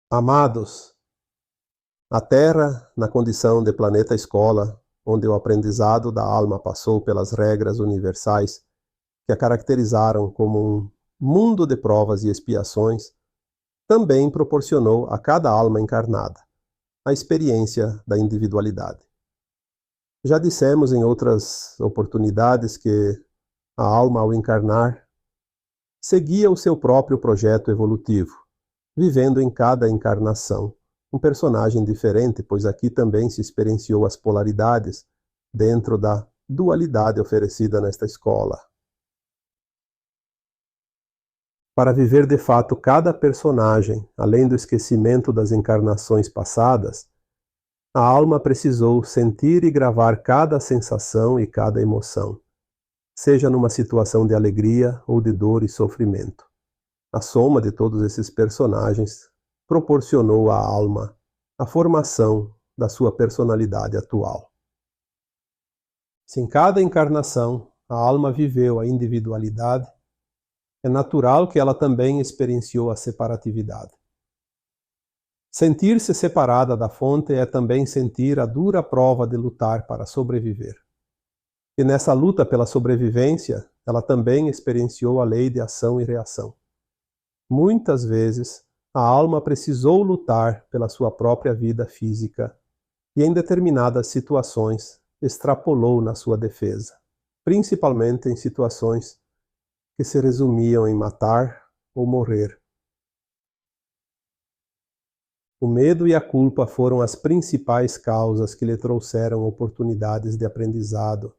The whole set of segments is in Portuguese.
Amados, a Terra, na condição de planeta escola, onde o aprendizado da alma passou pelas regras universais que a caracterizaram como um mundo de provas e expiações, também proporcionou a cada alma encarnada a experiência da individualidade. Já dissemos em outras oportunidades que a alma, ao encarnar, seguia o seu próprio projeto evolutivo, vivendo em cada encarnação um personagem diferente, pois aqui também se experienciou as polaridades dentro da dualidade oferecida nesta escola. Para viver de fato cada personagem, além do esquecimento das encarnações passadas, a alma precisou sentir e gravar cada sensação e cada emoção, seja numa situação de alegria ou de dor e sofrimento. A soma de todos esses personagens proporcionou à alma a formação da sua personalidade atual. Se em cada encarnação a alma viveu a individualidade, é natural que ela também experienciou a separatividade. Sentir-se separada da fonte é também sentir a dura prova de lutar para sobreviver. E nessa luta pela sobrevivência, ela também experienciou a lei de ação e reação. Muitas vezes, a alma precisou lutar pela sua própria vida física e, em determinadas situações, extrapolou na sua defesa, principalmente em situações que se resumiam em matar ou morrer. O medo e a culpa foram as principais causas que lhe trouxeram oportunidades de aprendizado,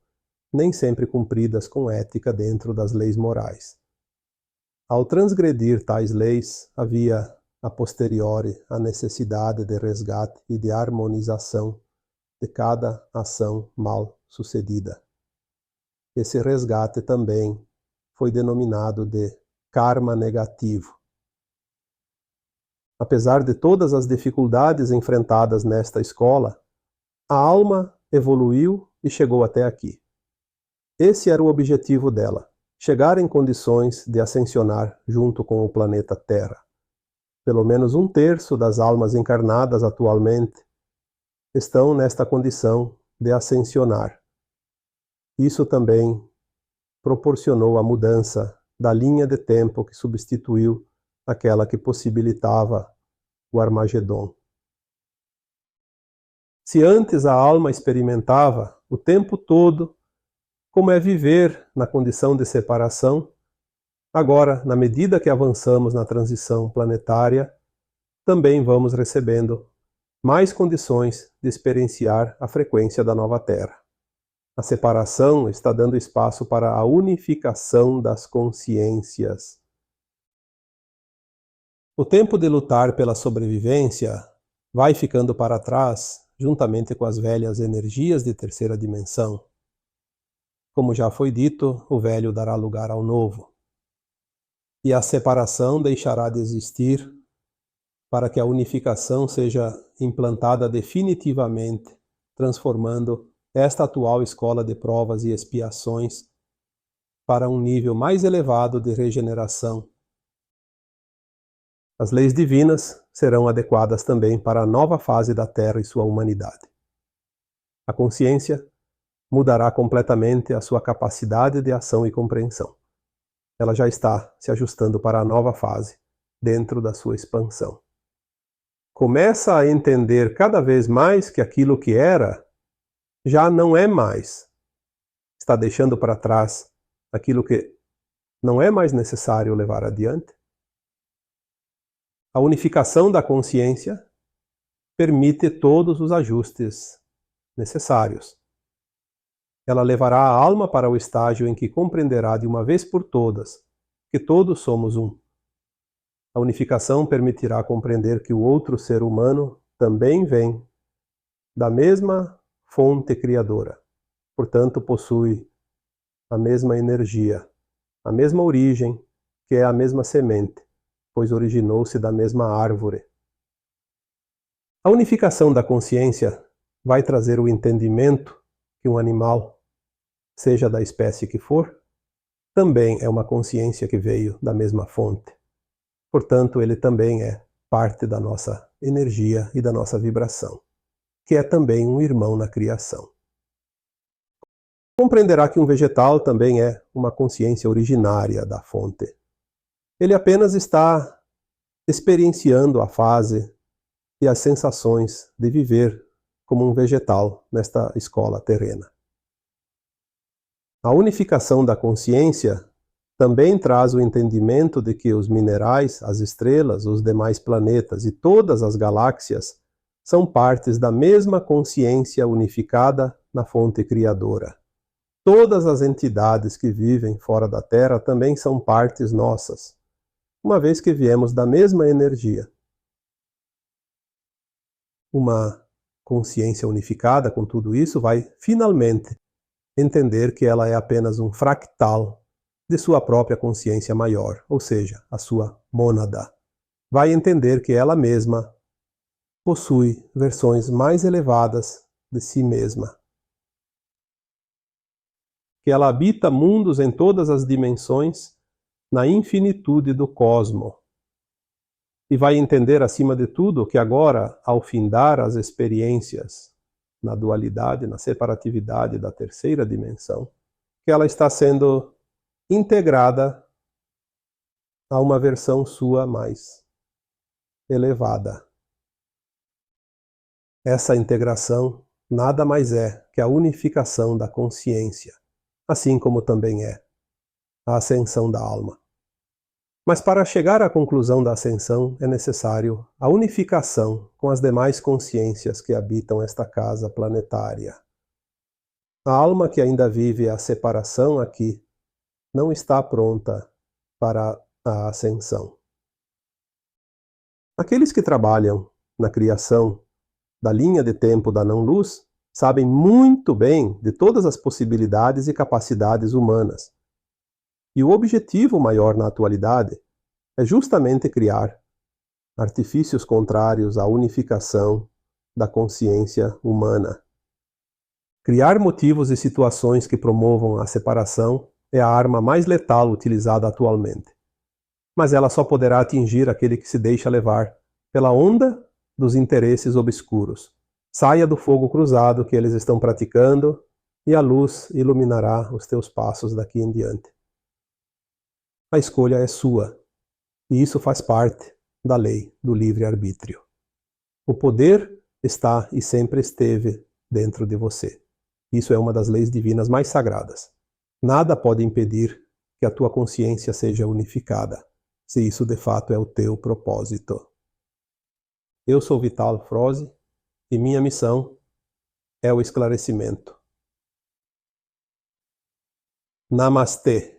nem sempre cumpridas com ética dentro das leis morais. Ao transgredir tais leis, havia, a posteriori, a necessidade de resgate e de harmonização de cada ação mal sucedida. Esse resgate também foi denominado de karma negativo. Apesar de todas as dificuldades enfrentadas nesta escola, a alma evoluiu e chegou até aqui. Esse era o objetivo dela, chegar em condições de ascensionar junto com o planeta Terra. Pelo menos 1/3 das almas encarnadas atualmente estão nesta condição de ascensionar. Isso também proporcionou a mudança da linha de tempo que substituiu aquela que possibilitava o Armagedon. Se antes a alma experimentava o tempo todo como é viver na condição de separação, agora, na medida que avançamos na transição planetária, também vamos recebendo mais condições de experienciar a frequência da nova Terra. A separação está dando espaço para a unificação das consciências. O tempo de lutar pela sobrevivência vai ficando para trás, juntamente com as velhas energias de terceira dimensão. Como já foi dito, o velho dará lugar ao novo. E a separação deixará de existir para que a unificação seja implantada definitivamente, transformando esta atual escola de provas e expiações para um nível mais elevado de regeneração. As leis divinas serão adequadas também para a nova fase da Terra e sua humanidade. A consciência mudará completamente a sua capacidade de ação e compreensão. Ela já está se ajustando para a nova fase, dentro da sua expansão. Começa a entender cada vez mais que aquilo que era já não é mais. Está deixando para trás aquilo que não é mais necessário levar adiante. A unificação da consciência permite todos os ajustes necessários. Ela levará a alma para o estágio em que compreenderá de uma vez por todas que todos somos um. A unificação permitirá compreender que o outro ser humano também vem da mesma fonte criadora, portanto possui a mesma energia, a mesma origem, que é a mesma semente, pois originou-se da mesma árvore. A unificação da consciência vai trazer o entendimento que um animal, seja da espécie que for, também é uma consciência que veio da mesma fonte. Portanto, ele também é parte da nossa energia e da nossa vibração, que é também um irmão na criação. Compreenderá que um vegetal também é uma consciência originária da fonte. Ele apenas está experienciando a fase e as sensações de viver como um vegetal nesta escola terrena. A unificação da consciência também traz o entendimento de que os minerais, as estrelas, os demais planetas e todas as galáxias são partes da mesma consciência unificada na fonte criadora. Todas as entidades que vivem fora da Terra também são partes nossas, uma vez que viemos da mesma energia. Uma consciência unificada com tudo isso vai, finalmente, entender que ela é apenas um fractal de sua própria consciência maior, ou seja, a sua mônada. Vai entender que ela mesma possui versões mais elevadas de si mesma. Que ela habita mundos em todas as dimensões, na infinitude do cosmo. E vai entender, acima de tudo, que agora, ao findar as experiências na dualidade, na separatividade da terceira dimensão, que ela está sendo integrada a uma versão sua mais elevada. Essa integração nada mais é que a unificação da consciência, assim como também é a ascensão da alma. Mas para chegar à conclusão da ascensão é necessário a unificação com as demais consciências que habitam esta casa planetária. A alma que ainda vive a separação aqui não está pronta para a ascensão. Aqueles que trabalham na criação da linha de tempo da não-luz sabem muito bem de todas as possibilidades e capacidades humanas. E o objetivo maior na atualidade é justamente criar artifícios contrários à unificação da consciência humana. Criar motivos e situações que promovam a separação é a arma mais letal utilizada atualmente. Mas ela só poderá atingir aquele que se deixa levar pela onda dos interesses obscuros. Saia do fogo cruzado que eles estão praticando e a luz iluminará os teus passos daqui em diante. A escolha é sua, e isso faz parte da lei do livre-arbítrio. O poder está e sempre esteve dentro de você. Isso é uma das leis divinas mais sagradas. Nada pode impedir que a tua consciência seja unificada, se isso de fato é o teu propósito. Eu sou Vital Froze e minha missão é o esclarecimento. Namastê.